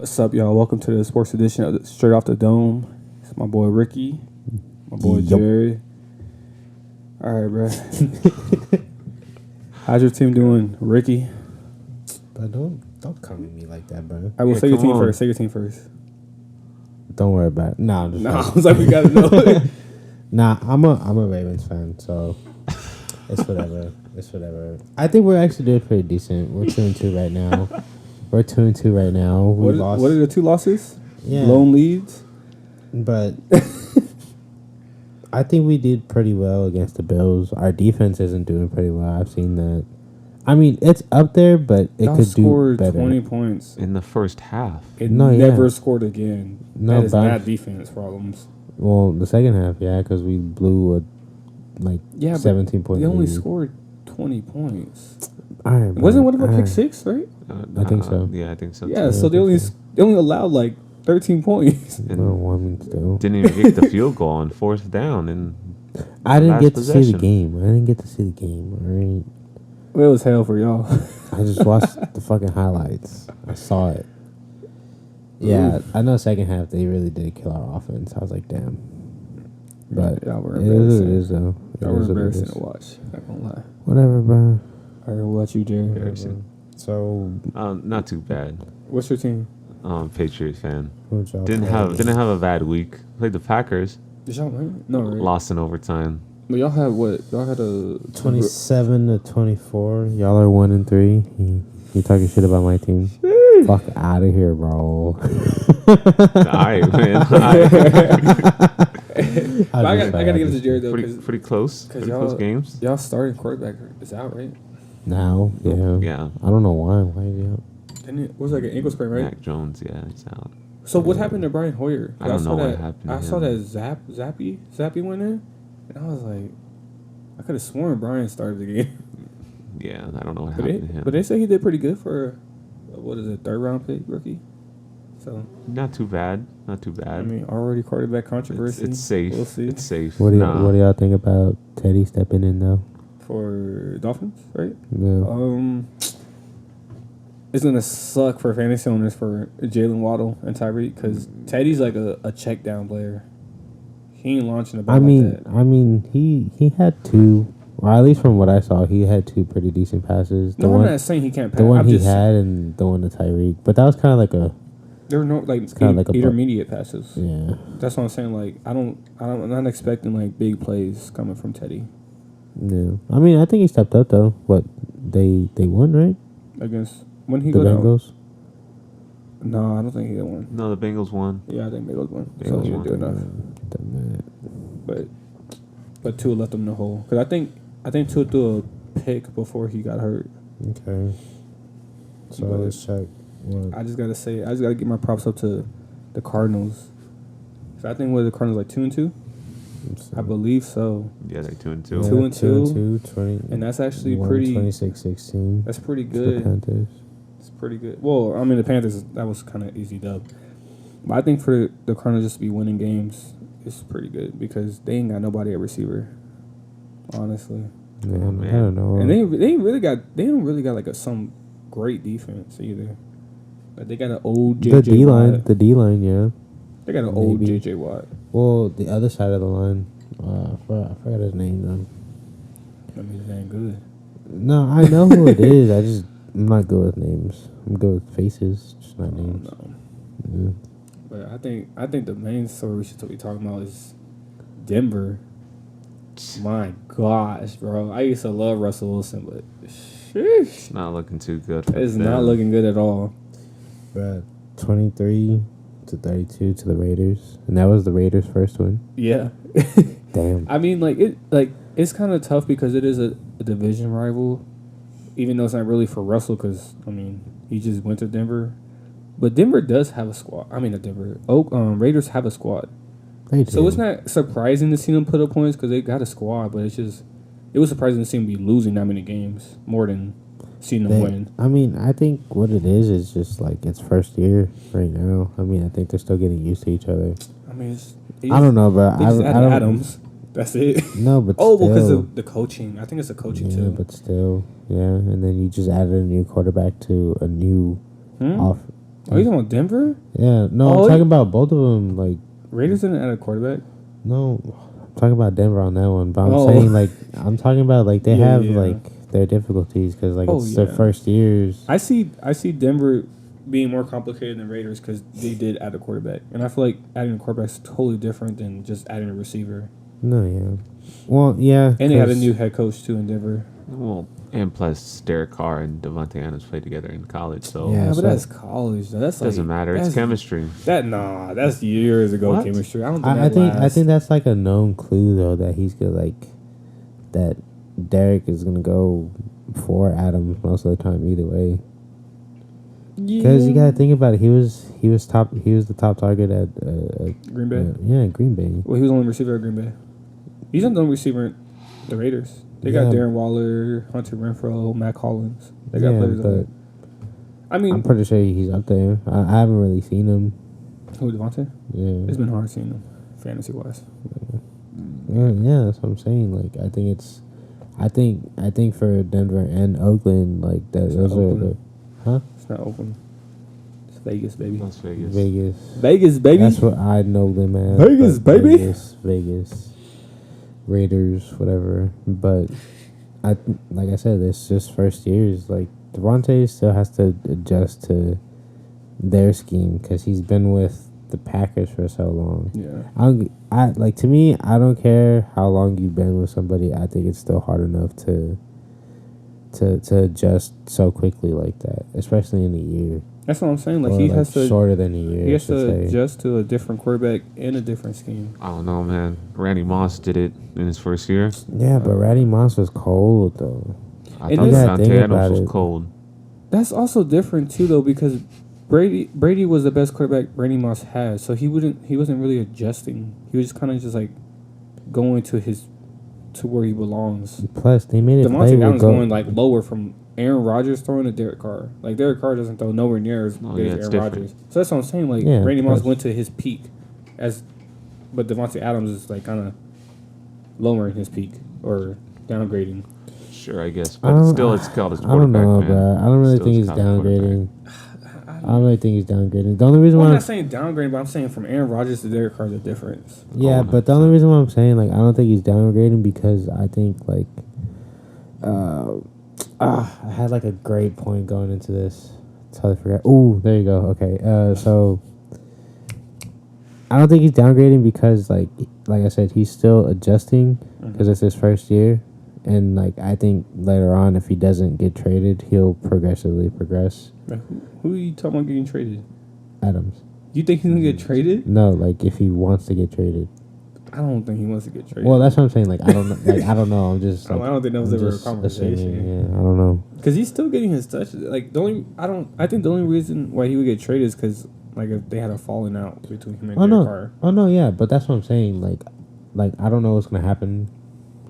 What's up, y'all? Welcome to the sports edition of Straight Off the Dome. It's my boy Ricky, my boy Jerry. All right, bro. How's your team doing, Ricky? But don't come at me like that, bro. I will say your team first. Say your team first. Don't worry about it. Nah, I'm just I was like, we gotta know. Nah, I'm a Ravens fan, so it's whatever. It's whatever. I think we're actually doing pretty decent. We're 2-2 right now. We're 2-2 right now. We lost. What are the two losses? Yeah. Lone leads. But I think we did pretty well against the Bills. Our defense isn't doing pretty well. I've seen that. I mean, it's up there, but it Y'all could do scored better. 20 points in the first half. It never scored again. No, that is not defense problems. Well, the second half, yeah, because we blew 17 points. They only scored 20 points. All right, wasn't one of them pick six, right? I think so. Yeah, I think so. Yeah, too. so they only allowed like 13 points. Still. Didn't even get the field goal on fourth down. And I didn't get to see the game. All right. Well, it was hell for y'all. I just watched the fucking highlights. I saw it. Yeah, I know second half they really did kill our offense. I was like, damn. But y'all were it is embarrassing. what it is, though. Y'all were embarrassing to watch. Not gonna lie. Whatever, bro. All right, what about you, Jerry? So, not too bad. What's your team? Patriots fan. Didn't have a bad week. Played the Packers. Did y'all win? No, right? Lost in overtime. But y'all had what? Y'all had a 27-24. Y'all are 1-3. You talking shit about my team? Fuck out of here, bro. Alright, man. I gotta give it to Jerry though. Pretty close. Pretty close games. Y'all starting quarterback is out, right? Now, yeah. Yeah. I don't know why. Why is he out? Didn't it was like an ankle sprain, right? Mac Jones, yeah, he's out. So what happened to Brian Hoyer? I don't know what happened to I him. saw that Zappy went in, and I was like, I could have sworn Brian started the game. Yeah, I don't know what happened to him. But they say he did pretty good for what is it, 3rd round pick rookie? So not too bad. I mean, already quarterback controversy. It's safe. We'll see. It's safe. What do y'all think about Teddy stepping in though? For Dolphins, right? Yeah. It's gonna suck for fantasy owners for Jalen Waddle and Tyreek because Teddy's like a check down player. He ain't launching the ball like that. I mean, he had two, or at least from what I saw, he had two pretty decent passes. I'm not saying he can't pass. The one had and the one to Tyreek, but that was kind of like a. There were no intermediate passes. Yeah, that's what I'm saying. Like I'm not expecting like big plays coming from Teddy. Yeah, I mean, I think he stepped up though. What they won, right? Against when he the Bengals. Down? No, I don't think he won. No, the Bengals won. Yeah, I think Bengals won. So he didn't do enough. But Tua left him in the hole because I think Tua threw a pick before he got hurt. Okay. So let's check. I just gotta give my props up to the Cardinals. So I think the Cardinals like 2-2. I believe so. Yeah, like 2-2. 2-2, 20. And that's actually pretty. 26-16. That's pretty good. The Panthers. It's pretty good. Well, I mean the Panthers, that was kind of easy dub. But I think for the Cardinals just to be winning games, it's pretty good because they ain't got nobody at receiver. Honestly. Yeah, man. I don't know. And they don't really got like some great defense either. Like they got an old JJ Watt. The D line, yeah. They got an old JJ Watt. Well, the other side of the line, I forgot his name though. I mean, it ain't good. No, I know who it is. I'm not good with names. I'm good with faces, just not names. No. Yeah. But I think the main story we should be talking about is Denver. My gosh, bro! I used to love Russell Wilson, but sheesh, not looking too good. It's not looking good at all. But 23-32 to the Raiders, and that was the Raiders' first win. Yeah. Damn. I mean, it's kind of tough because it is a division rival, even though it's not really for Russell because I mean he just went to Denver, but Denver does have a squad. I mean, Raiders have a squad. So it's not surprising to see them put up points because they got a squad, but it was surprising to see them be losing that many games more than seeing them win. I mean, I think what it is just like it's first year right now. I mean, I think they're still getting used to each other. I mean, I don't know, but I don't. Adams. That's it. No, but because of the coaching. I think it's the coaching too. But still, yeah. And then you just added a new quarterback to a new Oh, you talking about Denver? Yeah, no, Oh, I'm talking about both of them. Like, Raiders didn't add a quarterback. no, I'm talking about Denver on that one. But I'm Oh. saying, like, I'm talking about, like, they Yeah, have, yeah. like, their difficulties because, like, Oh, it's yeah. their first years. I see Denver being more complicated than Raiders because they did add a quarterback, and I feel like adding a quarterback is totally different than just adding a receiver. No, yeah. Well, yeah. And they had a 'cause- new head coach too in Denver. Well, and plus Derek Carr and Devontae Adams played together in college, so Yeah, Yeah, but so- that's college. Though. That's doesn't like, matter. It's that's- chemistry. That's years ago What? chemistry. I don't think I that think I lasts. think that's like a known clue though that he's gonna like that Derek is gonna go for Adams most of the time either way. Because you gotta think about it, he was the top target at Green Bay. yeah, Green Bay. Well, he was the only receiver at Green Bay. He's not the only receiver at the Raiders. They got Yeah. Darren Waller, Hunter Renfro, Matt Collins. They got Yeah, players on but there. I mean, I'm pretty sure he's up there. I haven't really seen him. who, Devontae? Yeah, It's been hard seeing him, fantasy wise. yeah, that's what I'm saying. Like I think for Denver and Oakland, like that, It's those not are Oakland. the It's not open. It's Vegas, baby. Las Vegas. Vegas. Vegas, baby. That's what I know them as. Vegas, but baby. Vegas. Raiders, whatever. But like I said, it's just first years. Like Devontae still has to adjust to their scheme because he's been with the Packers for so long. Yeah. To me, I don't care how long you've been with somebody. I think it's still hard enough to adjust so quickly like that, especially in a year. That's what I'm saying. Like Or, he has to shorter than a year. he has I should to say. adjust to a different quarterback and a different scheme. I don't know, man. Randy Moss did it in his first year. Yeah, but Ratty Moss was cold though. I And thought this- Yeah, think Devontae about Adams was it. cold. That's also different too, though, because Brady was the best quarterback Randy Moss had, so he wasn't really adjusting. He was just kind of just like going to where he belongs. Plus, they made it play Devontae with Adams go. going like lower from Aaron Rodgers throwing to Derek Carr. Like Derek Carr doesn't throw nowhere near as Oh, good yeah, as it's Aaron different. Rodgers. So that's what I'm saying. Like Yeah, Randy Moss plus- went to his peak, but Devontae Adams is like kind of lowering his peak or downgrading. Sure, I guess, I but don't- still, it's called his I don't quarterback, know, man. bro. I don't really Still think it's he's called his quarterback. downgrading. I don't really think he's downgrading. The only reason Well, I'm why, not saying downgrading, but I'm saying from Aaron Rodgers to Derek Carr, the difference. yeah, Oh, but the only reason why I'm saying like I don't think he's downgrading because I think like, I had like a great point going into this. Totally forgot. Ooh, there you go. Okay, so I don't think he's downgrading because like I said, he's still adjusting because it's his first year, and like I think later on, if he doesn't get traded, he'll progressively progress. Like, who are you talking about getting traded? Adams. You think he's gonna get traded? No, like if he wants to get traded. I don't think he wants to get traded. Well, that's what I'm saying. Like I don't know. Like I don't know. I'm just. I Like, don't think that was I'm ever a just conversation. assuming, yeah, I don't know. Because he's still getting his touches. Like I think the only reason why he would get traded is because like if they had a falling out between him and Oh Derek no. Carr, Oh no. Yeah, but that's what I'm saying. Like I don't know what's gonna happen.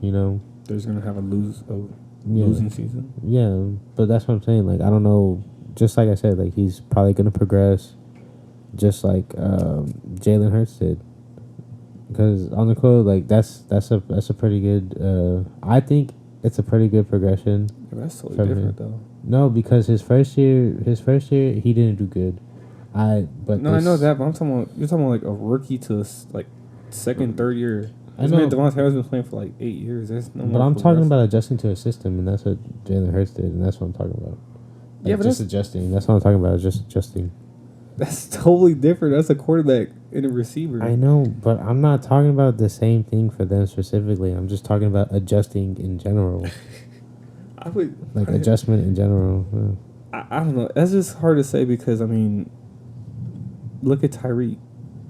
You know. there's gonna have a Yeah. losing season. Yeah, but that's what I'm saying. Like I don't know. Just like I said, like he's probably gonna progress, just like Jalen Hurts did. Because on the quote, like that's a pretty good. I think it's a pretty good progression. Yeah, that's totally From different him. though. No, because his first year he didn't do good. I No, I know that, but you're talking about like a rookie to like second, third year. I This know. man Devontae has been playing for like 8 years. There's no But more I'm talking progress. about adjusting to a system, and that's what Jalen Hurts did, and that's what I'm talking about. Like, Yeah, but just that's- adjusting. That's what I'm talking about. Just adjusting. That's totally different. That's a quarterback and a receiver. I know, but I'm not talking about the same thing for them specifically. I'm just talking about adjusting in general, I would like adjustment in general. I don't know. That's just hard to say because I mean, look at Tyreek.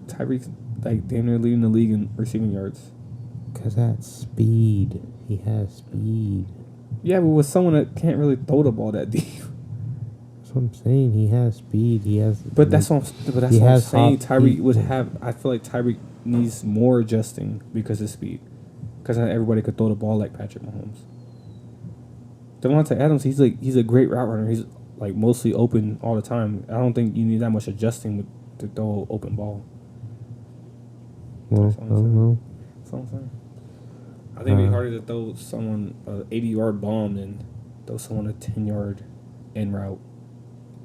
Tyreek's like damn near leading the league in receiving yards. Because that's speed. He has speed. Yeah, but with someone that can't really throw the ball that deep. That's what I'm saying. He has speed. He has. But that's what I'm has saying. top Tyreek speed. would have. I feel like Tyreek needs more adjusting because of speed. Because not everybody could throw the ball like Patrick Mahomes. Devontae Adams, he's a great route runner. He's like mostly open all the time. I don't think you need that much adjusting to throw open ball. Well, That's I what I'm don't saying. know. That's what I'm saying. I think it'd be harder to throw someone an 80-yard bomb than throw someone a 10-yard en route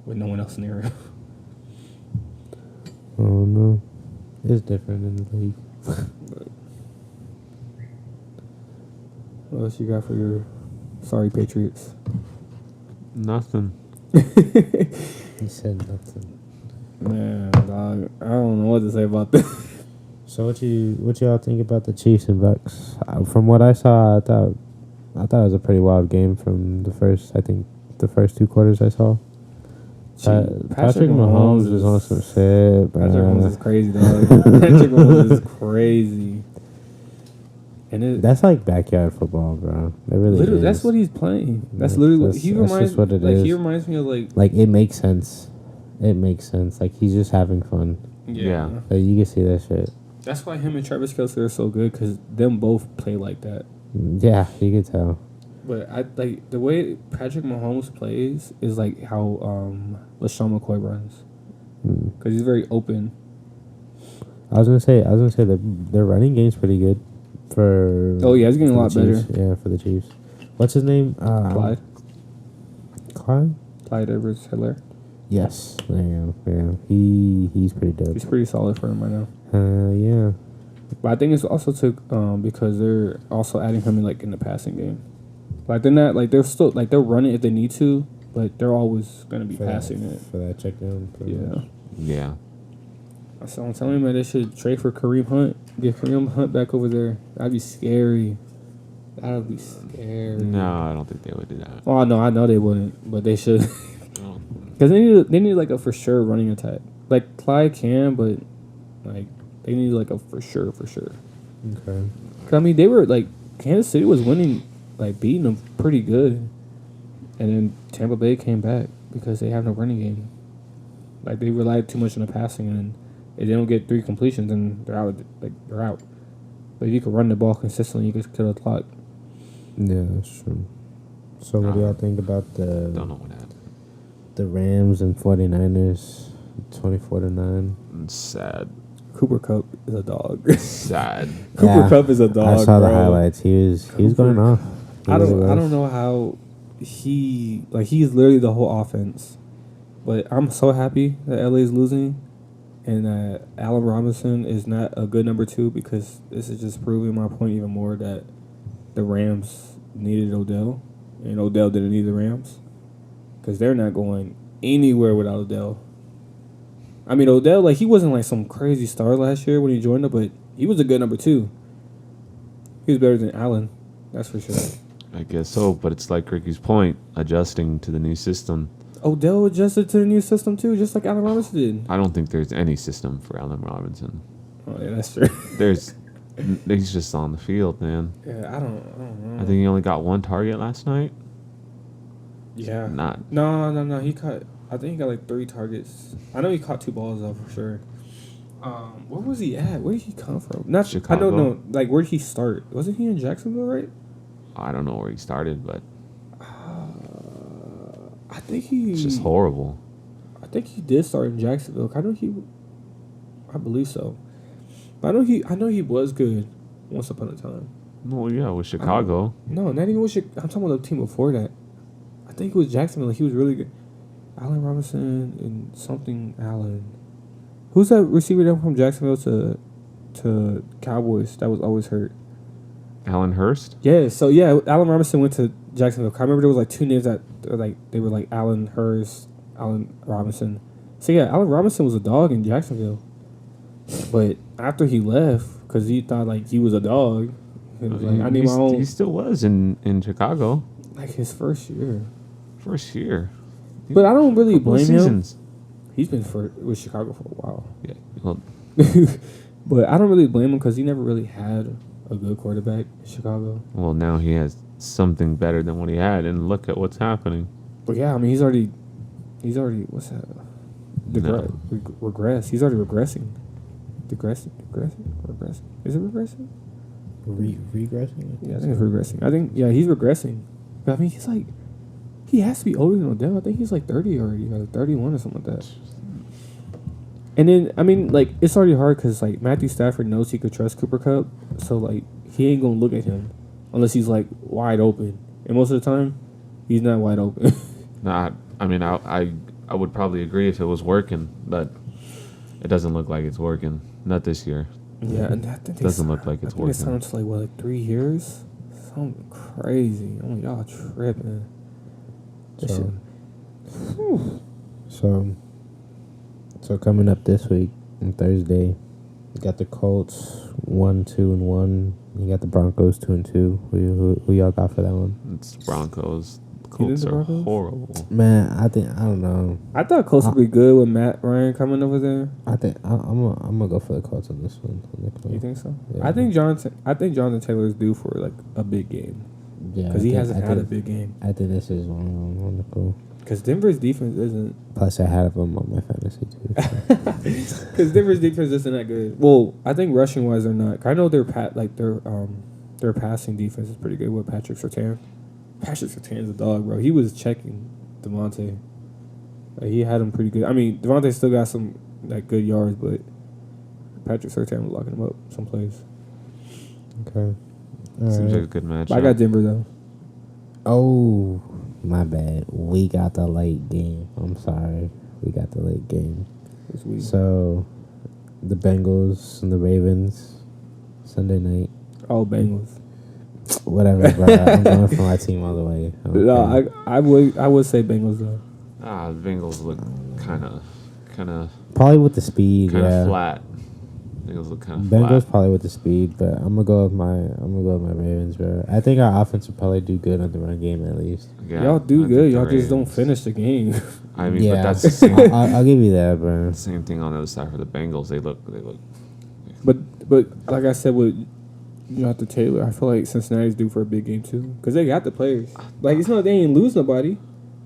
with no one else near him. Oh no, it's different in the league. What else you got for your sorry Patriots? Nothing. He said nothing. Man, dog, I don't know what to say about this. So what y'all think about the Chiefs and Bucks? From what I saw, I thought it was a pretty wild game from the first 2 quarters I saw. Patrick Mahomes is on some shit, bro. Patrick Mahomes is crazy, dog. Patrick Mahomes is crazy. And That's like backyard football, bro. It really literally, is. that's what he's playing. That's literally what he that's reminds. just what it like is. he reminds me of Like it makes sense. It makes sense. Like he's just having fun. Yeah. Like, you can see that shit. That's why him and Travis Kelce are so good because them both play like that. Yeah, you can tell. But I like the way Patrick Mahomes plays is like how LaShawn McCoy runs because he's very open. I was gonna say their running game's pretty good for. Oh yeah, he's getting a for lot the better. Chiefs. Yeah, for the Chiefs. What's his name? Clyde Clyde. Edwards-Helaire. Yes, there you go. Yeah, he's pretty dope. He's pretty solid for him right now. Yeah. But I think it's also because they're also adding him in the passing game. Like they're not like they're still like they'll run it if they need to, but they're always gonna be passing it. For that check down. Yeah. Yeah. So I'm telling you, man, they should trade for Kareem Hunt. Get Kareem Hunt back over there. That'd be scary. That'd be scary. No, I don't think they would do that. Oh no, I know they wouldn't, but they should. No. Because they need like a for sure running attack. Like Clyde can, but like they need like a for sure. Okay. 'Cause, I mean, they were like Kansas City was winning, like beating them pretty good, and then Tampa Bay came back because they have no running game. Like they relied too much on the passing, and if they don't get 3 completions, and they're out. They're out. But if you can run the ball consistently, you can kill the clock. Yeah, that's true. So what do y'all think about Don't know what happened. the Rams and 49ers, 24-9? It's sad. Cooper Kupp is a dog. Sad. Cooper Kupp is a dog. I saw the bro. highlights. He was going off. I don't know how he's literally the whole offense. But I'm so happy that LA is losing and that Allen Robinson is not a good number 2 because this is just proving my point even more that the Rams needed Odell and Odell didn't need the Rams because they're not going anywhere without Odell. I mean, Odell, like, he wasn't like some crazy star last year when he joined up, but he was a good number 2. He was better than Allen, that's for sure. I guess so, but it's like Ricky's point, adjusting to the new system. Odell adjusted to the new system too, just like Allen Robinson did. I don't think there's any system for Allen Robinson. Oh yeah, that's true. He's just on the field, man. Yeah, I don't know. I think he only got 1 target last night. Yeah. Not. No. I think he got like 3 targets. I know he caught 2 balls though for sure. Where was he at? Where did he come from? Not Chicago. I don't know. Like, where did he start? Wasn't he in Jacksonville, right? I don't know where he started, but I think he. it's just horrible. I think he did start in Jacksonville. I believe so. But I know he was good once upon a time. Well, yeah, with Chicago. No, not even with Chicago. I'm talking about the team before that. I think it was Jacksonville. He was really good. Allen Robinson and something Allen. Who's that receiver that went from Jacksonville to Cowboys that was always hurt? Allen Hurst? Yeah, so yeah, Allen Robinson went to Jacksonville. I remember there was like 2 names that they were like Allen Hurst, Allen Robinson. So yeah, Allen Robinson was a dog in Jacksonville. But after he left, because he thought like he was a dog, he was like, I need my own. He still was in Chicago. Like his first year. First year. But I don't really Couple of blame him. seasons. He's been with Chicago for a while. Yeah. Well, But I don't really blame him because he never really had a good quarterback in Chicago. well, now he has something better than what he had, and look at what's happening. But yeah, I mean, he's already what's that? Regress. He's already regressing. Regressing. Is it regressing? Regressing? Yeah, I think it's regressing. I think he's regressing. But I mean, he has to be older than Odell. I think he's like 30 already, like 31 or something like that. And then, I mean, like, it's already hard because, like, Matthew Stafford knows he could trust Cooper Kupp. So, like, he ain't going to look at him unless he's, like, wide open. And most of the time, he's not wide open. I mean, I would probably agree if it was working, but it doesn't look like it's working. Not this year. Yeah, and I think Doesn't look like it's I think it working. sounds like what, like 3 years, something crazy. Oh, y'all tripping. That shit- So coming up this week on Thursday, you got the Colts 1-2-1. You got the Broncos 2-2. Who y'all got for that one? It's Broncos. The You think Colts the are Broncos? horrible. Man, I don't know. I thought Colts would be good with Matt Ryan coming over there. I'm gonna go for the Colts on this one. You think so? Yeah. I think Jonathan Taylor's due for like a big game Yeah, because he hasn't had a big game. I think this is one cool. Because Denver's defense isn't. Plus, I had him on my fantasy too. Because Denver's defense isn't that good. Well, I think rushing wise they're not. I know their passing defense is pretty good with Patrick Surtain. Patrick Surtain's a dog, bro. He was checking Devontae. Like, he had him pretty good. I mean, Devontae still got some like good yards, but Patrick Surtain was locking him up some plays. Okay. Seems like a good match. But I got Denver though. Oh, my bad. We got the late game. I'm sorry. We got the late game. This week. So, the Bengals and the Ravens, Sunday night. All Bengals. Whatever, bro. I'm going for my team all the way. No, I would say Bengals though. The Bengals look kind of Probably with the speed, yeah. flat. Bengals look kind of Bengals flat. probably with the speed, but I'm gonna go with my Ravens, bro. I think our offense will probably do good on the run game at least. Yeah, Y'all do I good. think Y'all the just don't Ravens- finish the game. I mean, Yeah. but that's the same, I'll give you that, bro. same thing on the other side for the Bengals. They look. But like I said with Jonathan Taylor, I feel like Cincinnati's due for a big game too because they got the players. Like it's not they ain't lose nobody.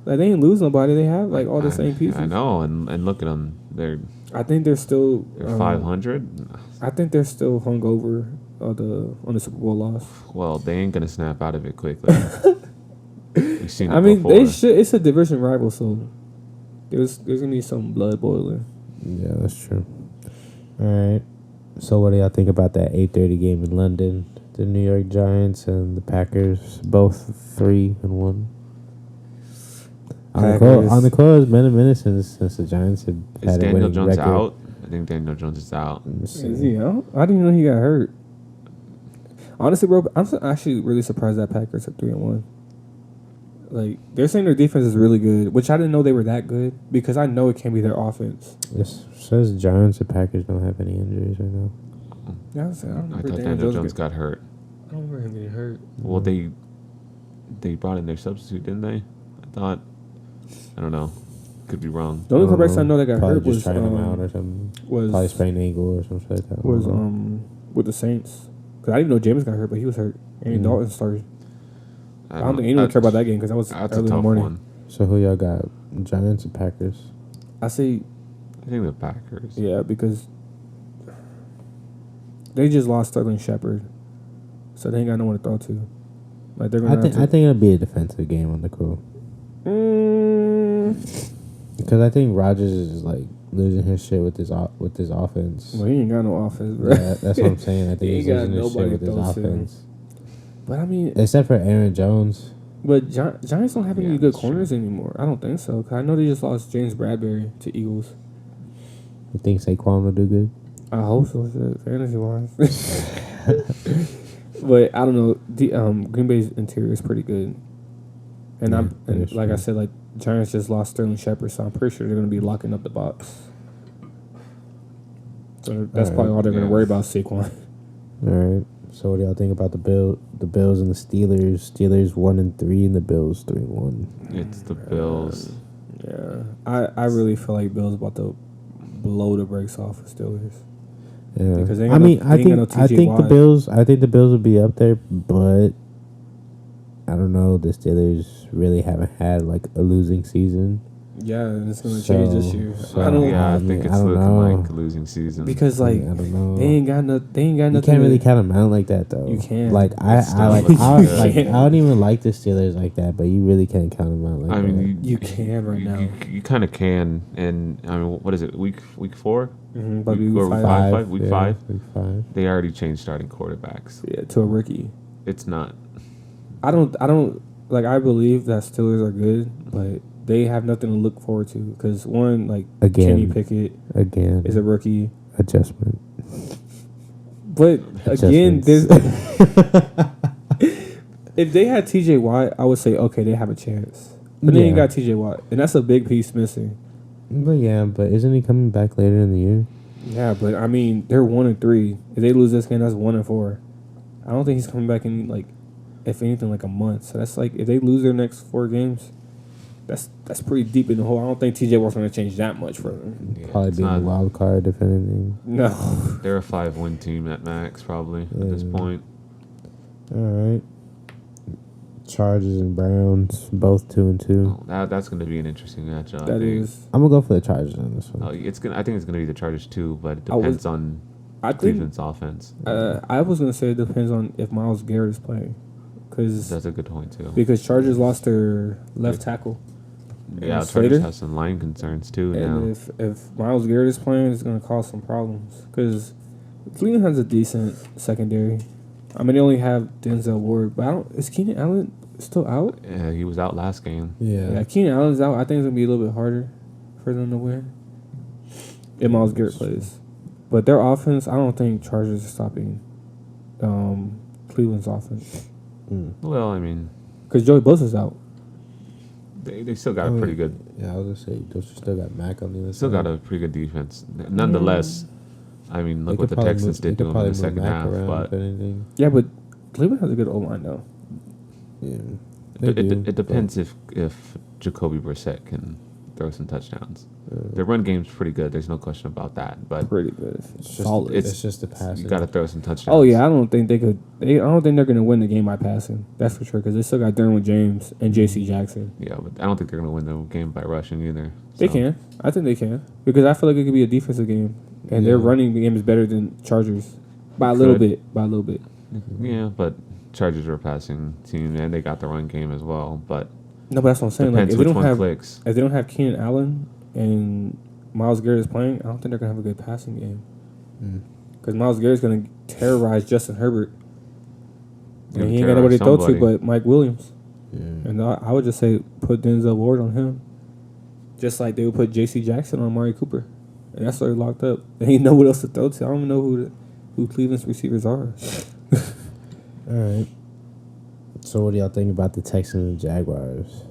Like they ain't lose nobody. They have like all the same pieces. I know, and look at them. They're I think they're still 500. I think they're still hung over on the Super Bowl loss. Well, they ain't gonna snap out of it quickly. We've seen it I mean, before. they should. It's a division rival, so there's gonna be some blood boiling. Yeah, that's true. All right. So what do y'all think about that 8:30 game in London? The New York Giants and the Packers, both 3-1. On the close, been a minute since the Giants have Is had a Daniel winning Jones record. out? I think Daniel Jones is out. Is he out? I didn't even know he got hurt. Honestly, bro, I'm actually really surprised that Packers are 3-1. Like they're saying their defense is really good, which I didn't know they were that good because I know it can't be their offense. This says Giants and Packers don't have any injuries right now. Yeah, I don't I remember thought Daniel Jones got hurt. I don't remember him getting hurt. Well, they brought in their substitute, didn't they? I thought. I don't know. Could be wrong. The only quarterbacks I know that got Probably hurt just was trying him out or something. was Probably sprained ankle or something like that. was with the Saints because I didn't know James got hurt, but he was hurt. Andy Dalton started. I don't think anyone cared about that game because that was That's early a in the tough morning. one. So who y'all got? Giants or Packers? I say I think the Packers. yeah because they just lost Sterling Shepard, so they ain't got no one to throw to. Like they're gonna. I think it'll be a defensive game on the cool. Because I think Rodgers is like losing his shit with his offense. Well, he ain't got no offense, bro. Yeah, that's what I'm saying. I think He he's ain't got losing his shit nobody with his to throw to. offense. But I mean, Except for Aaron Jones. but Giants don't have any Yeah, good that's true. corners anymore. I don't think so. 'Cause I know they just lost James Bradbury to Eagles. You think Saquon will do good? I hope so, fantasy wise. But I don't know. Green Bay's interior is pretty good, and that's like true. I said, like Giants just lost Sterling Shepard, so I'm pretty sure they're gonna be locking up the box. So that's probably all they're gonna Yeah. worry about Saquon. All right. So what do y'all think about the Bills and the Steelers? Steelers 1-3 and the Bills 3-1. It's the Bills. Yeah, I really feel like Bill's about to blow the brakes off of Steelers. Yeah. Because they ain't I got mean, no- I they ain't got think no I TJ think the Watt. Bills. I think the Bills will be up there, but I don't know. The Steelers really haven't had like a losing season. Yeah, and it's gonna change this year. so- I don't Yeah, I mean, think I it's don't looking know. like a losing season. because like I don't know. they ain't got nothing. You can't really count them out like that, though. You can't. Like It's I like still I like- like You can't. I don't even like the Steelers like that, but you really can't count them out like I that. mean, You can right now. You kind of can, and I mean, what is it? Week 4? But Week we or five, five? Week yeah, 5? Week 5. They already changed starting quarterbacks. yeah, to a rookie. It's not. I don't like. I believe that Steelers are good, but they have nothing to look forward to because one, like Kenny Again. Pickett Again. is a rookie, Adjustment. but again, there's if they had T.J. Watt, I would say okay, they have a chance. But then you got T.J. Watt, and that's a big piece missing. But isn't he coming back later in the year? Yeah, but I mean, they're 1-3. If they lose this game, that's 1-4. I don't think he's coming back in like, if anything, like a month. So that's like if they lose their next 4 games, that's pretty deep in the hole. I don't think TJ Watt's going to change that much for them. Yeah, Probably it's being a not- wild card, if anything. No. They're a 5-win team at max, probably at this point. All right. Chargers and Browns, both 2-2. Oh, that's going to be an interesting matchup. That is. I'm gonna go for the Chargers on this one. I think it's going to be the Chargers too, but it I was- depends on I think. Cleveland's offense. I was going to say it depends on if Myles Garrett is playing. That's a good point too. Because Chargers lost their left tackle. Yeah, and Chargers Slater? have some line concerns too now. And if Myles Garrett is playing, it's going to cause some problems. Because Cleveland has a decent secondary. I mean, they only have Denzel Ward. But is Keenan Allen still out? Yeah, he was out last game. Yeah, Keenan Allen's out. I think it's going to be a little bit harder for them to win if Myles Garrett plays. But their offense, I don't think Chargers are stopping Cleveland's offense. Well, I mean, Because Joey Bosa's out. they still got a pretty good. Yeah, I was gonna say, those still got Mac on the other Still side. got a pretty good defense. Nonetheless, I mean, They look what could the probably Texans move- they did to could him in probably the move second Mac half. around, But if anything. Yeah, but Cleveland has a good O-line, though. Yeah. it depends if Jacoby Brissett can throw some touchdowns. Their run game's pretty good. There's no question about that. But Pretty good. It's just, Solid. It's just the passing. you got to throw some touchdowns. Oh, yeah, I don't think they could. I don't think they're going to win the game by passing. That's for sure, because they still got Derwin James and J.C. Jackson. Yeah, but I don't think they're going to win the game by rushing either. They So, can. I think they can. Because I feel like it could be a defensive game. And their Yeah. running game is better than Chargers. By a little Could. bit. By a little bit. Yeah, but Chargers are a passing team, and they got the run game as well. But No, but that's what I'm saying. Like, depends if they which don't one have clicks. if they don't have Keenan Allen and Myles Garrett is playing, I don't think they're gonna have a good passing game. Because Myles Garrett's gonna terrorize Justin Herbert, Gonna and he ain't got nobody to throw to somebody. but Mike Williams. Yeah. And I would just say put Denzel Ward on him, just like they would put J.C. Jackson on Amari Cooper, and that's already locked up. They ain't know what else to throw to. I don't even know who Cleveland's receivers are. All right. So what do y'all think about the Texans and Jaguars?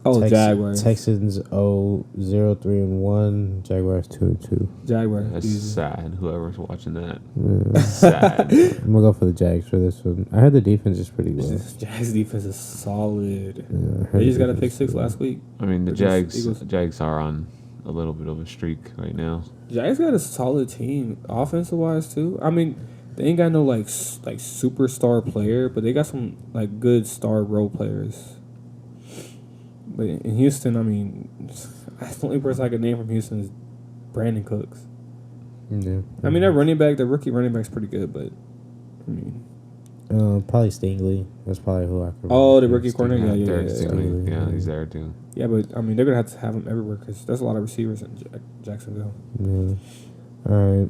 Oh, Jaguars. Texans 0-3-1. Jaguars 2-2. Jaguars. That's easy. sad. Whoever's watching that, Yeah. sad. I'm gonna go for the Jags for this one. I heard the defense is pretty good. Jags defense is solid. Yeah, I heard They just the got a pick defense is 6 good. last week. I mean, the Versus Eagles. Jags are on a little bit of a streak right now. Jags got a solid team, offensive wise too. I mean, they ain't got no like superstar player, but they got some like good star role players. But in Houston, I mean, the only person I can name from Houston is Brandon Cooks. Yeah. I mean, that running back, the rookie running back's pretty good, but I mean, Probably Stingley. That's probably who I could. oh, the rookie corner, Yeah, yeah, Derek yeah, Stingley. yeah. Yeah, he's there too. yeah. But I mean, they're gonna have to have him everywhere because there's a lot of receivers in Jacksonville. Yeah. All right.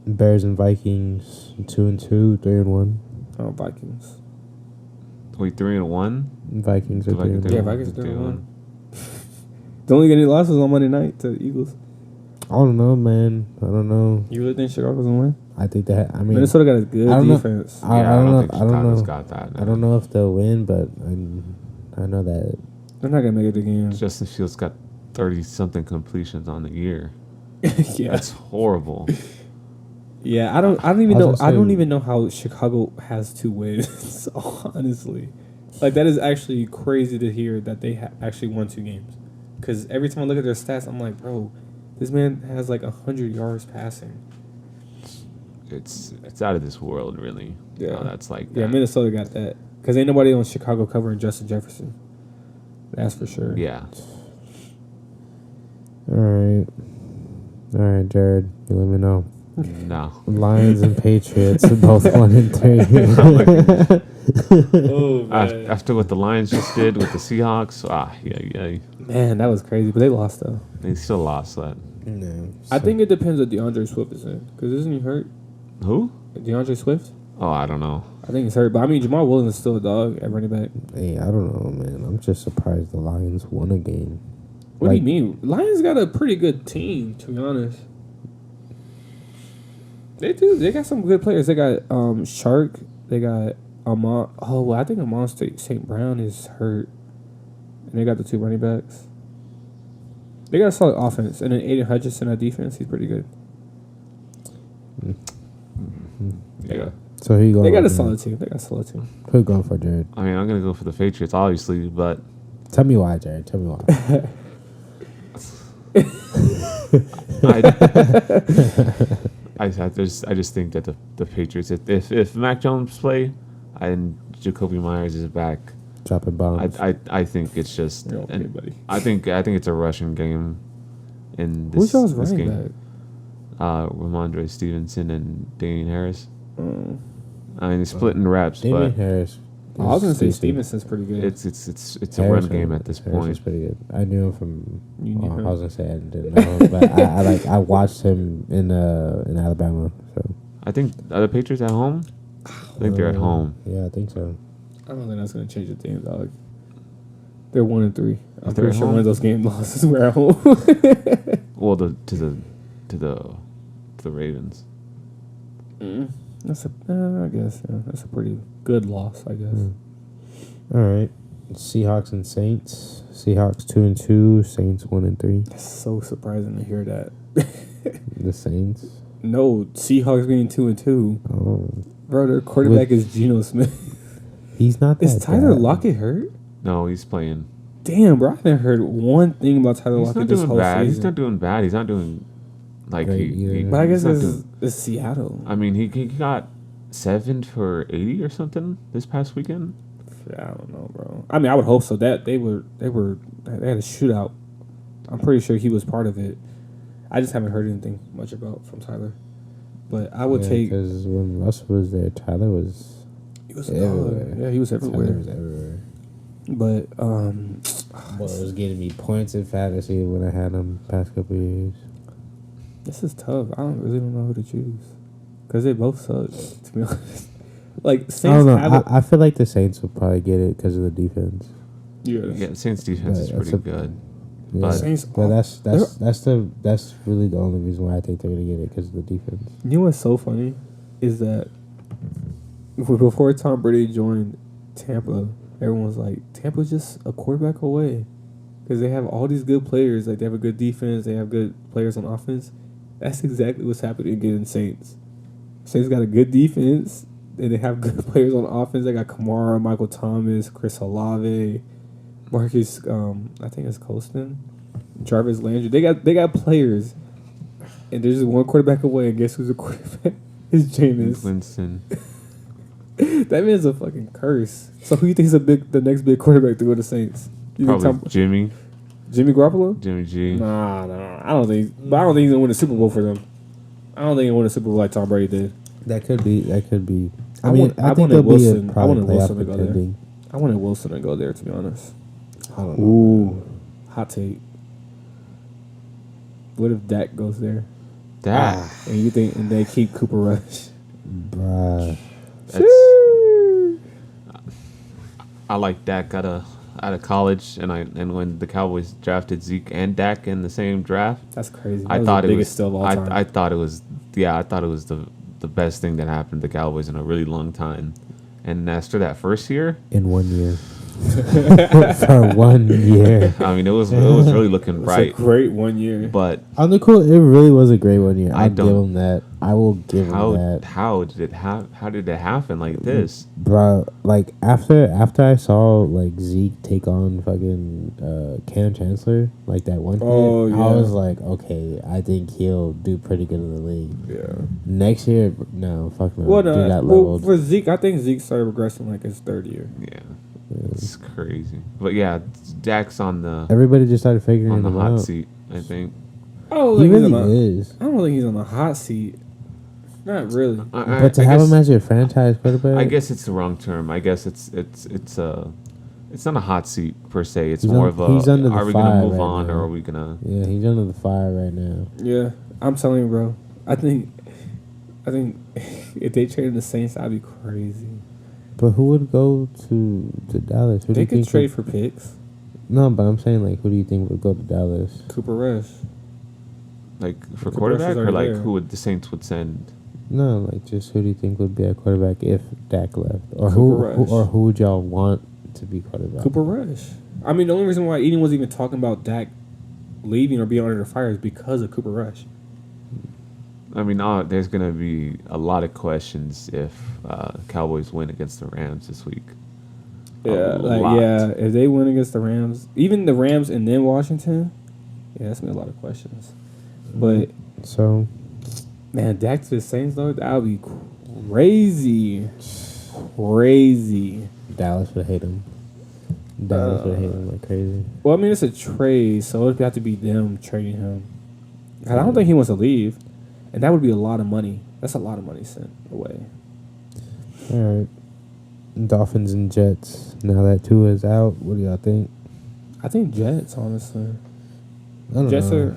Bears and Vikings 2-2, 3-1. Oh, Vikings. Wait, 3-1. Vikings are The Vikings 3-1. Yeah, Vikings are 3-1. They only get any losses on Monday night to the Eagles. I don't know, man. I don't know. You really think Chicago's gonna win? I think that. I mean, Minnesota got a good I don't know. defense. I Yeah, don't know. think I don't Chicago's know. got that. I don't know if they'll win, but I know that. They're not gonna make it the game. Justin Fields got 30-something completions on the year. Yeah, That's horrible. yeah. I don't even I know. was I gonna don't say- even know how Chicago has 2 wins. Honestly, like that is actually crazy to hear that they actually won 2 games. Because every time I look at their stats, I'm like, bro, this man has like 100 yards passing. It's out of this world, really. Yeah. How that's like Yeah, that. Minnesota got that. Because ain't nobody on Chicago covering Justin Jefferson. That's for sure. Yeah. All right, Jared. You let me know. No. Lions and Patriots are both 1-3. Oh man. After what the Lions just did with the Seahawks, yeah. Man, that was crazy. But they lost though. They still lost that. No, I think it depends if DeAndre Swift is in. Because isn't he hurt? Who? DeAndre Swift? Oh, I don't know. I think he's hurt, but I mean Jamal Williams is still a dog at running back. Hey, I don't know, man. I'm just surprised the Lions won a game. What Like- do you mean? Lions got a pretty good team, to be honest. They do. They got some good players. They got Shark. They got Amon. Oh, well, I think Amon St. Brown is hurt. And they got the 2 running backs. They got a solid offense. And then Aiden Hutchinson at defense, he's pretty good. Yeah. So who you going? They got a for, solid team. They got a solid team. Who you going for, Jared? I mean, I'm gonna go for the Patriots, obviously, but Tell me why, Jared. Tell me why. I just think that the Patriots, if Mac Jones play and Jacoby Myers is back, Dropping bombs. I think it's just. You're okay, buddy. I think it's a rushing game. In Who's this, y'all's this running game, back? Ramondre Stevenson and Damian Harris. Oh. I mean, they're splitting reps, Damian but Harris. I was gonna say decent. Stevenson's pretty good. it's a run game at this Harris is point. pretty good. I knew him from. You knew him? I was gonna say I didn't know him, but I watched him in Alabama. So I think are the Patriots at home. I think they're at home. Yeah, I think so. I don't think that's gonna change the team, dog. They're 1-3. I'm They're pretty at sure home? one of those game losses were at home. Well, to the Ravens. That's I guess that's a pretty good loss, I guess. All right, Seahawks and Saints. Seahawks 2-2. Saints 1-3. It's so surprising to hear that. The Saints. No, Seahawks being 2-2. Oh, Bro, their quarterback is Geno Smith. he's not. Is that Tyler bad. Lockett hurt? No, he's playing. Damn, bro, I haven't heard one thing about Tyler He's Lockett not this doing whole bad. season. He's not doing bad. He's not doing like Great he. either. But I guess he's not it's, doing- it's Seattle. I mean, he got 7 for 80 or something this past weekend. I don't know, bro. I mean, I would hope so. That they had a shootout. I'm pretty sure he was part of it. I just haven't heard anything much about from Tyler. But I would take. because when Russell was there, Tyler was. He was everywhere. Yeah, he was everywhere. Tyler was everywhere. But Boy, it was getting me points in fantasy when I had him past couple of years. this is tough. I don't know who to choose because they both suck. To be honest, like I don't Saints know. have I feel like the Saints will probably get it because of the defense. Yeah, Saints defense is Right, pretty that's good. Yeah. But- Saints. But that's really the only reason why I think they're gonna get it because of the defense. You know what's so funny is that before Tom Brady joined Tampa, everyone was like, Tampa's just a quarterback away. Because they have all these good players. Like, they have a good defense. They have good players on offense. That's exactly what's happening again in Saints. Saints got a good defense. And they have good players on offense. They got Kamara, Michael Thomas, Chris Olave, Marcus, I think it's Colston, Jarvis Landry. They got players. And there's just one quarterback away. And guess who's the quarterback? It's Jameis. Winston. That man's a fucking curse. So who you think is the next big quarterback to go to Saints? You think Probably Jimmy Jimmy Garoppolo? G. Nah. I don't think he's gonna win a Super Bowl for them. I don't think he'll win a Super Bowl like Tom Brady did. That could be. I I mean, want- I I think wanted they'll Wilson. be I probably wanted Wilson to playoff go there. contending. I wanted Wilson to go there, to be honest. I don't know. Ooh, hot take. What if Dak goes there Dak. and you think and they keep Cooper Rush? Bruh. That's, I like Dak out of college, and when the Cowboys drafted Zeke and Dak in the same draft, That's crazy. That I was thought the it biggest was. steal of all time. I thought it was. Yeah, I thought it was the best thing that happened to the Cowboys in a really long time. And after that first year, In 1 year. For 1 year. I mean, it was really looking It's bright. a great 1 year. But On the cool, it really was a great 1 year. I I'll give don't- him that. I will give him that. how did it happen like this? Bro, like after I saw like Zeke take on fucking Cam Chancellor, like that one Oh, hit, yeah. I was like, okay, I think he'll do pretty good in the league. Yeah. Next year, no, fuck no. Well, do that well, leveled. for Zeke, I think Zeke started regressing like his third year. Yeah, it's crazy. But yeah, Dak's on the Everybody just started figuring on the him hot out. seat. I think. I don't He think he's really on a- is. I don't think he's on the hot seat. Not really. But to have him as your franchise quarterback, I guess it's the wrong term. I guess it's not a hot seat per se. It's He's more un- of a he's under the are we gonna fire move right on now. or are we gonna yeah, he's under the fire right now. Yeah, I'm telling you, bro. I think If they traded the Saints, that'd be crazy. But who would go to Dallas? Who do They you could think trade for picks. No, but I'm saying like, who do you think would go to Dallas? Cooper Rush. Like for Cooper quarterback, Rush is or like already there. who would the Saints would send? No, like just who do you think would be a quarterback if Dak left, or Cooper who Rush. would y'all want to be quarterback? Cooper Rush. I mean, the only reason why anyone was even talking about Dak leaving or being under the fire is because of Cooper Rush. I mean, there's gonna be a lot of questions if Cowboys win against the Rams this week. If they win against the Rams, even the Rams and then Washington, that's gonna be a lot of questions. But So, man, Dak to the Saints though, that would be crazy, crazy. Dallas would hate him. Dallas would hate him like crazy. Well, I mean, it's a trade, so it'd have to be them trading him. 'Cause I don't think he wants to leave, and that would be a lot of money. That's a lot of money sent away. All right. Dolphins and Jets. Now that Tua is out, what do y'all think? I think Jets, honestly. I don't Jets know.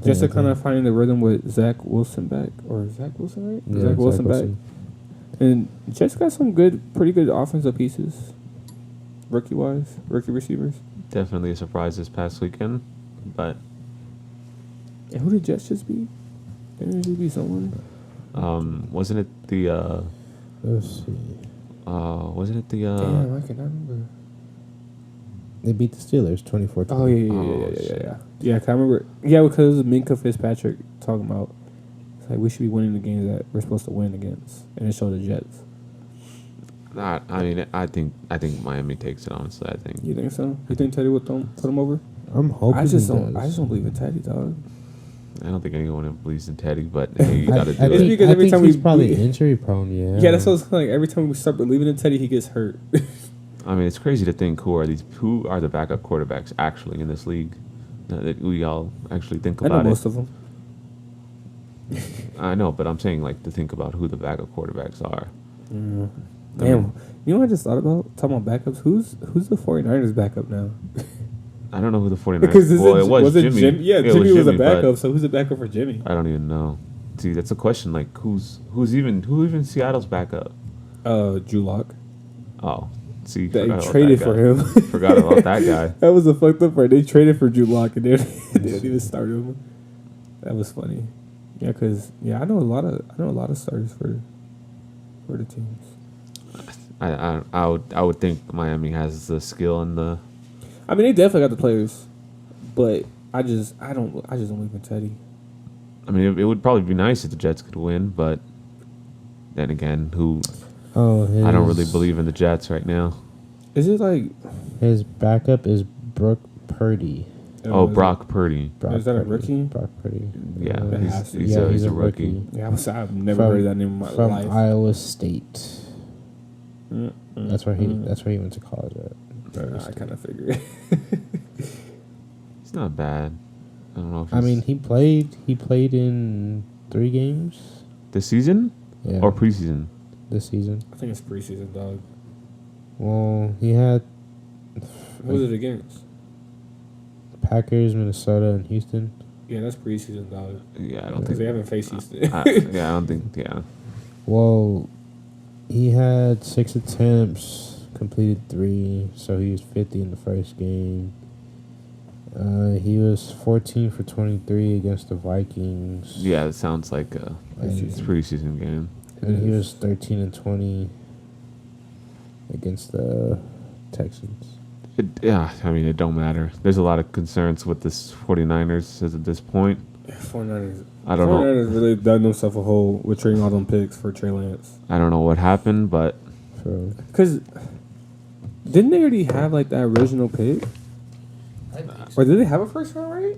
Jets are kind of finding the rhythm with Zach Wilson back, or Zach Wilson, right? Yeah, Zach Wilson back, and Jets got some pretty good offensive pieces, rookie receivers. Definitely a surprise this past weekend, but And who did Jets just beat? Didn't it just beat someone? wasn't it the Let's see. wasn't it the Damn, I cannot remember. They beat the Steelers 24-20. Oh yeah. Yeah, 'cause I remember. Yeah, because Minka Fitzpatrick talking about it's like we should be winning the games that we're supposed to win against, and it showed the Jets. I mean, I think Miami takes it. Honestly, I think. You think so? You think Teddy would put him over? I'm hoping I just he don't. does. I just don't believe in Teddy, dog. I don't think anyone believes in Teddy, but hey, you gotta do I it. think, because I every think time he's we- probably we- injury prone, yeah. Yeah, that's what it's like. Every time we start believing in Teddy, he gets hurt. I mean, it's crazy to think who are the backup quarterbacks actually in this league that we all actually think I know about it. most of them. I know, but I'm saying like to think about who the backup quarterbacks are. Damn. mean- You know what I just thought about? Talking about backups. Who's the 49ers backup now? I don't know who the 49ers. Because Well, it was Jimmy. Yeah, It Jimmy was a but backup. So who's the backup for Jimmy? I don't even know. See, that's a question. Like, who even Seattle's backup? Drew Lock. Oh, see, They forgot about traded that for guy. him. Forgot about that guy. That was a fucked up part. They traded for Drew Lock and they didn't even start him. That was funny. Yeah, because I know a lot of starters for the teams. I would think Miami has the skill and the. I mean, they definitely got the players, but I just don't believe in Teddy. I mean, it would probably be nice if the Jets could win, but then again, I don't really believe in the Jets right now. Is it like His backup is Brooke Purdy. Oh, Brock Purdy. Brock Is that a Purdy. rookie? Brock Purdy. Yeah, It has to be. he's a rookie. Yeah, I've never From- heard that name in my From life. Iowa State. Mm-mm. That's where he went to college at. I kind of figured. It's not bad. I don't know if I mean, he played in 3 games. this season Yeah. or preseason. This season. I think it's preseason, dog. Well, he had Who was it against? Packers, Minnesota, and Houston. Yeah, that's preseason, dog. Yeah, I don't Because they think. haven't faced Houston. I don't think. Yeah, Well, he had 6 attempts, completed 3, so he was 50 in the first game. He was 14 for 23 against the Vikings. yeah. It sounds like a preseason game. And he was 13 and 20 against the Texans. I mean, it don't matter. There's a lot of concerns with this 49ers at this point. 49ers. I don't know. 49ers really dug themselves a hole with trading all them picks for Trey Lance. I don't know what happened, but So Because didn't they already have like that original pick? Or did they have a first round, right?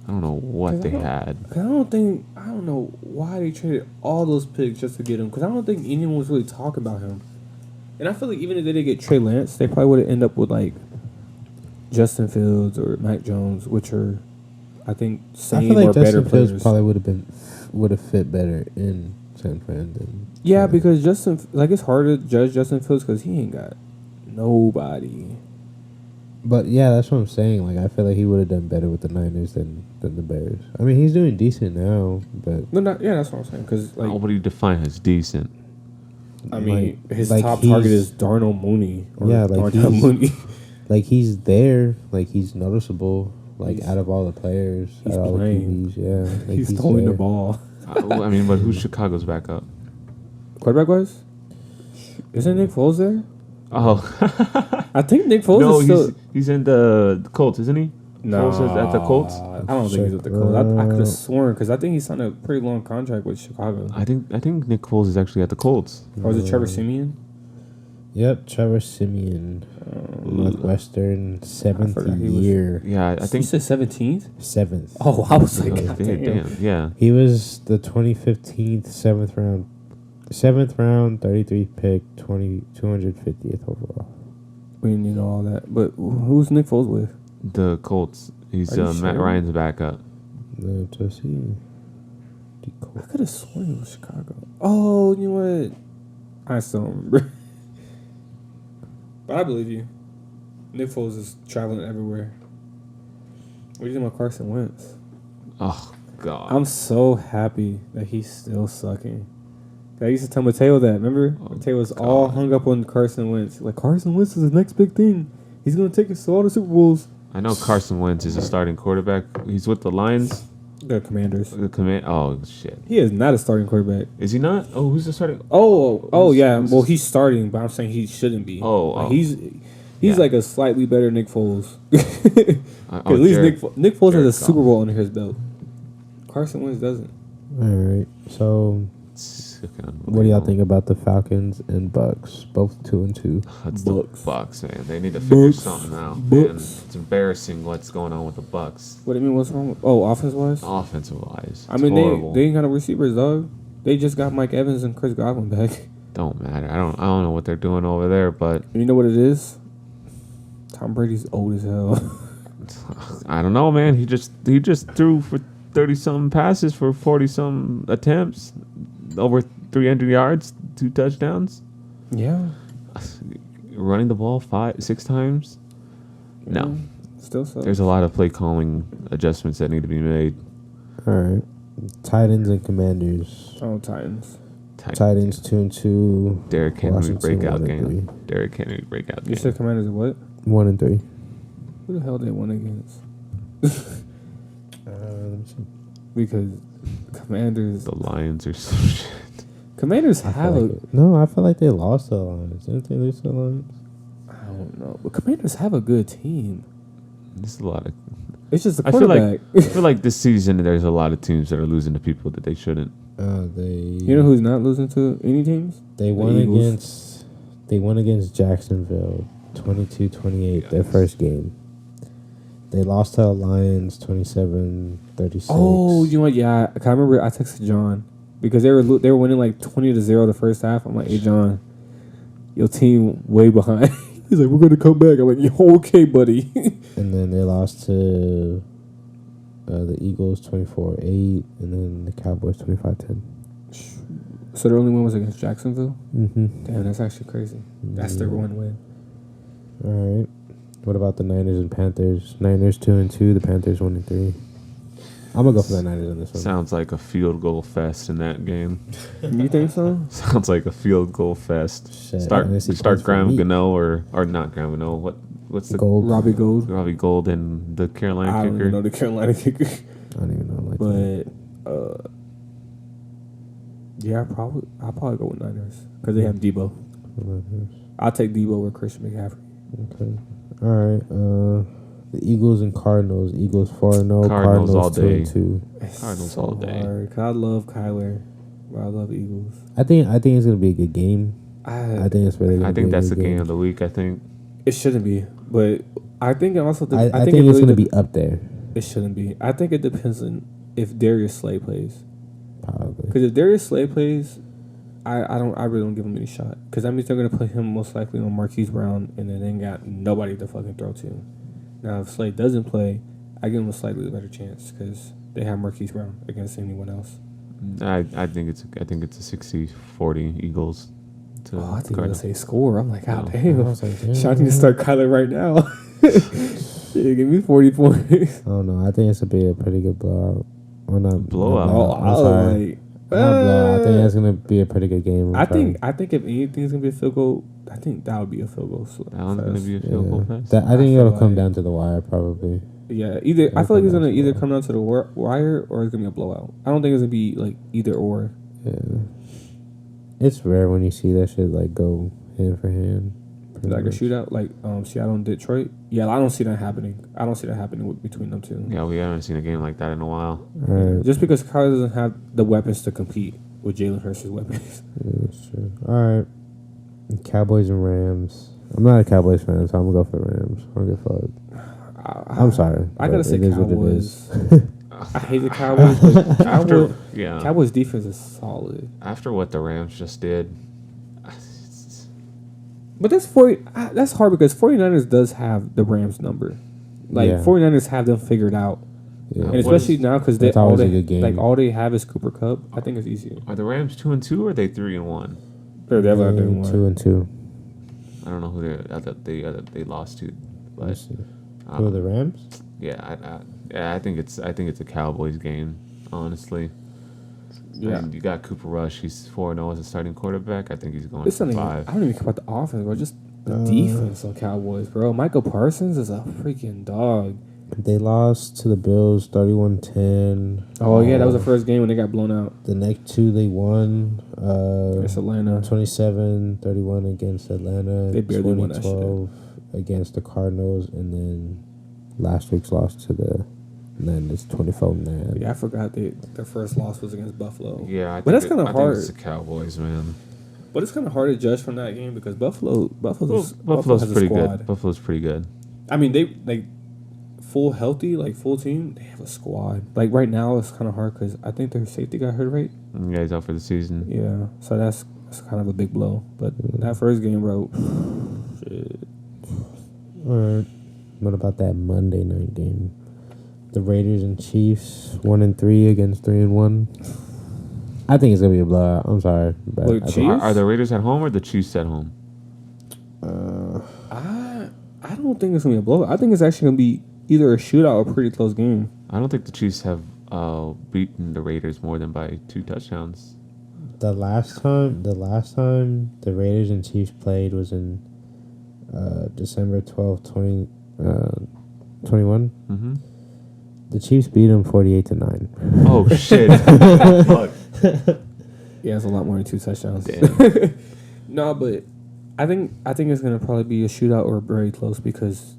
I don't know what they had. Cause I don't know why they traded all those picks just to get him. Because I don't think anyone was really talking about him. And I feel like even if they didn't get Trey Lance, they probably would have ended up with like Justin Fields or Mac Jones, which are, I think, I same feel like or better Justin Fields players. probably would have fit better in San Fran than Yeah, because it's hard to judge Justin Fields because he ain't got nobody. But yeah, that's what I'm saying. Like, I feel like he would have done better with the Niners than the Bears. I mean, he's doing decent now, but No, not yeah. That's what I'm saying. Because like, What do you define as decent? I mean, his like top he's- target is Darnell Mooney. Or Yeah, like Darnell he's- Mooney. like he's there, like he's noticeable. Like He's- out of all the players, he's out of all the playing. QBs, yeah, like he's throwing the there. ball. I mean, but who's Chicago's backup? Quarterback wise, isn't Nick Foles there? Oh, I think Nick Foles no, is still. he's in the Colts, isn't he? No, Foles is at the Colts. I don't think he's at the Colts. I could have sworn because I think he signed a pretty long contract with Chicago. I think Nick Foles is actually at the Colts. Or was it Trevor Siemian? Yep, Trevor Siemian, Northwestern, I seventh forgot he was- year, Yeah, I You think. said 17th. seventh. Oh, I was Oh, like, God damn. damn, yeah. He was the 2015 seventh round, 33 pick, 250th overall. We didn't need all that. But who's Nick Foles with? The Colts. He's Are you Matt sure? Ryan's backup. To see. I could have sworn it was Chicago. Oh, you know what? I still don't remember. But I believe you. Nick Foles is traveling everywhere. What do you think about Carson Wentz? Oh God. I'm so happy that he's still sucking. I used to tell Mateo that. Remember? Oh, Mateo was all God. hung up on Carson Wentz. Like, Carson Wentz is the next big thing. He's going to take us to all the Super Bowls. I know Carson Wentz is a starting quarterback. He's with the Lions. The Commanders. The command. Oh shit. He is not a starting quarterback. Is he not? Oh, who's the starting? Oh yeah. who's Well, this? he's starting, but I'm saying he shouldn't be. Oh, Like, oh. he's Yeah. like a slightly better Nick Foles. At Oh, least Jared- Nick Foles has Jared a Super Goff. Bowl under his belt. Carson Wentz doesn't. All right. So, It's fucking what do y'all unbelievable. think about the Falcons and Bucks? Both 2-2. It's Bucks. the Bucks, man. They need to figure Bucks. something out. Bucks. Man. It's embarrassing what's going on with the Bucks, What do you mean? What's wrong? Offense wise. offensive wise. I mean, horrible. they ain't got no receivers, dog. They just got Mike Evans and Chris Godwin back. Don't matter. I don't know what they're doing over there, but You know what it is? Tom Brady's old as hell. I don't know, man. He just threw for 30-something passes for 40-something attempts, over 300 yards, 2 touchdowns, yeah. running the ball 5-6 times. No, Still sucks. there's a lot of play calling adjustments that need to be made. All right. Titans and Commanders. Oh, Titans. Titans 2-2. Derrick Henry Washington, breakout 1-3. game. Derrick Henry breakout You game. said Commanders are what? 1-3. Who the hell they won against? Let me see. Because Commanders The Lions are so shit. Commanders have a No, I feel like they lost the Lions. Didn't they lose to the Lions? I don't know, but Commanders have a good team. There's a lot of. It's just the I feel quarterback. I feel like this season there's a lot of teams that are losing to people that they shouldn't. You know who's not losing to any teams? They The won Eagles. against. They won against Jacksonville, 22-28, their first game. They lost to the Lions, 27-36. Oh, you know what? Yeah, I remember. I texted John because they were winning like 20-0 the first half. I'm like, hey John, your team way behind. He's like, we're gonna come back. I'm like, yo, okay, buddy. And then they lost to the Eagles 24-8, and then the Cowboys 25-10. So their only win was against Jacksonville. Mm-hmm. Damn, that's actually crazy. That's their one win. All right. What about the Niners and Panthers? Niners 2-2, the Panthers 1-3. I'm gonna go for the Niners in this one. Sounds like a field goal fest in that game. You think so? Sounds like a field goal fest. Shit, Start honestly, start points for Graham me. Gano or not Graham Gano. What's the Gold. Robbie Gold. Robbie Gold and the I Carolina don't even know kicker? the Carolina kicker. I don't even know. Like that. But yeah, I'll probably go with Niners because they have Debo. I'll take Debo over Christian McCaffrey. Okay. All right. The Eagles and Cardinals. Eagles 4-0. Cardinals all day. 2-2. It's Cardinals so all day. hard, 'cause I love Kyler, but I love Eagles. I think it's gonna be a good game. I think it's really. Gonna I think be a that's the good game of the week. I think It shouldn't be, but I think it also. I I think it it's really gonna de- be up there. It shouldn't be. I think it depends on if Darius Slay plays. Probably. Because if Darius Slay plays, I really don't give him any shot. Because that means they're gonna play him most likely on Marquise Brown, and then they ain't got nobody to fucking throw to. Now if Slay doesn't play, I give him a slightly better chance because they have Marquise Brown against anyone else. I think it's a 60-40 Eagles to Oh, I think you're gonna Cardinals. say score. I'm like, God No. damn. I was like, damn. Shot need to start Kyler right now. Yeah, give me 40 points. I don't know. I think it's gonna be a pretty good blowout. Or not Blowout. I'm sorry. Like, Not blowout. I think it's gonna be a pretty good game. I think if anything's gonna be a field goal, I think that would be a field goal. That one's gonna be a field goal fest. I think I it'll feel come like- down to the wire probably. Yeah, either I It'll feel like come it's down gonna to either the come down to the wire or it's gonna be a blowout. I don't think it's gonna be like either or. Yeah. It's rare when you see that shit like go hand for hand. pretty Like a much. shootout, like Seattle and Detroit. Yeah, I don't see that happening. I don't see that happening between them two. Yeah, we haven't seen a game like that in a while. All right. Just because Kyle doesn't have the weapons to compete with Jalen Hurst's weapons. Yeah, that's true. All right. Cowboys and Rams. I'm not a Cowboys fan, so I'm gonna go for the Rams. I don't give a fuck. I'm sorry. I gotta but say it is what it Cowboys. is. I hate the Cowboys, but After yeah, Cowboys defense is solid. after what the Rams just did, But that's hard because 49ers does have the Rams number. Like Yeah. 49ers have them figured out. Yeah. And What especially is- now because That's always a good game. all they have is Cooper Cup. I think it's easier. are the Rams 2-2 or are they 3-1? They're definitely doing one. 2-2. I don't know who they lost to, but Let's see. Who are the Rams? I think it's a Cowboys game, honestly. Yeah. And you got Cooper Rush. He's 4-0 as a starting quarterback. I think he's going It's for not even, 5. I don't even care about the offense, bro. Just the defense on Cowboys, bro. Michael Parsons is a freaking dog. They lost to the Bills 31-10. Oh, yeah, that was the first game when they got blown out. The next two they won. It's Atlanta. 27-31 against Atlanta. They barely won that shit. 2012 against the Cardinals, and then last week's loss to the. And then it's 24-9. Yeah, I forgot their first loss was against Buffalo. Yeah, But that's kinda I hard. think it's the Cowboys, man. But it's kind of hard to judge from that game because Buffalo's Buffalo's has a pretty squad. good. Buffalo's pretty good. I mean, they like full healthy, like full team. They have a squad. Like right now, it's kind of hard because I think their safety got hurt, right? Yeah, he's out for the season. Yeah, so that's kind of a big blow. But that first game, bro, shit. All right. What about that Monday night game? The Raiders and Chiefs 1-3 against 3-1. I think it's gonna be a blowout. I'm sorry, but Wait, I Chiefs? think- Are the Raiders at home or the Chiefs at home? I don't think it's gonna be a blowout. I think it's actually gonna be either a shootout or a pretty close game. I don't think the Chiefs have beaten the Raiders more than by 2 touchdowns. the last time the Raiders and Chiefs played was in December 12th, 21. Mm-hmm. The Chiefs beat them 48-9. Oh shit! Fuck. Yeah, it's a lot more than 2 touchdowns. Damn. No, but I think it's gonna probably be a shootout or very close because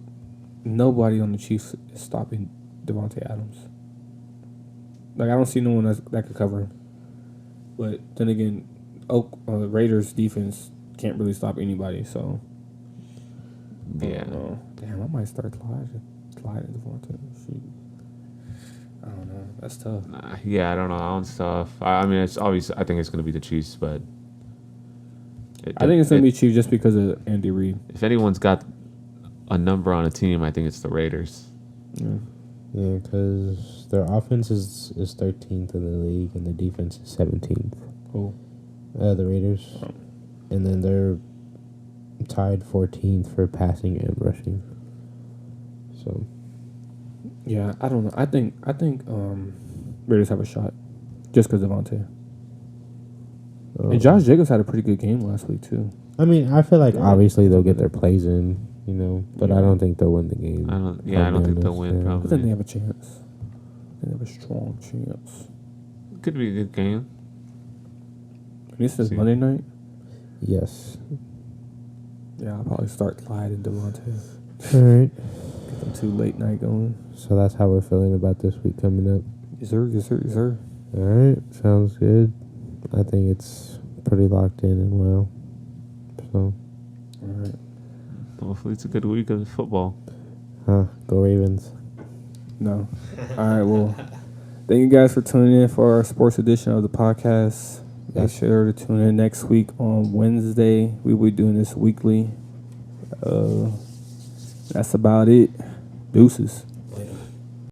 nobody on the Chiefs is stopping Devontae Adams. Like I don't see no one that could cover him. But then again, Raiders defense can't really stop anybody. So I Yeah. don't know. Damn, I might start sliding Devontae. Shoot. I don't know. That's tough. Yeah, I don't know. That one's tough. I mean, it's obvious. I think it's going to be the Chiefs, but I think it's gonna be Chiefs just because of Andy Reid. If anyone's got a number on a team, I think it's the Raiders. Yeah. Yeah, because their offense is 13th in the league and their defense is 17th. Cool. The Raiders. Oh. And then they're tied 14th for passing and rushing. So, Yeah, I don't know. I think Raiders have a shot just because Devontae. And Josh Jacobs had a pretty good game last week too. I mean, I feel like Yeah. obviously they'll get their plays in, but Yeah. I don't think they'll win the game. I don't think they'll win. Yeah. I think they Probably have a chance. They have a strong chance. could be a good game. And this is See. Monday night. Yes. Yeah, I'll probably start Clyde and Devontae. All right. Get them 2 late night going. So that's how we're feeling about this week coming up. Yes sir, yes sir, yes sir. All right. Sounds good. I think it's pretty locked in and well. So, All right. Hopefully, it's a good week of football. go Ravens. No. All right. Well, thank you guys for tuning in for our sports edition of the podcast. Make sure to tune in next week on Wednesday. We will be doing this weekly. That's about it. Deuces.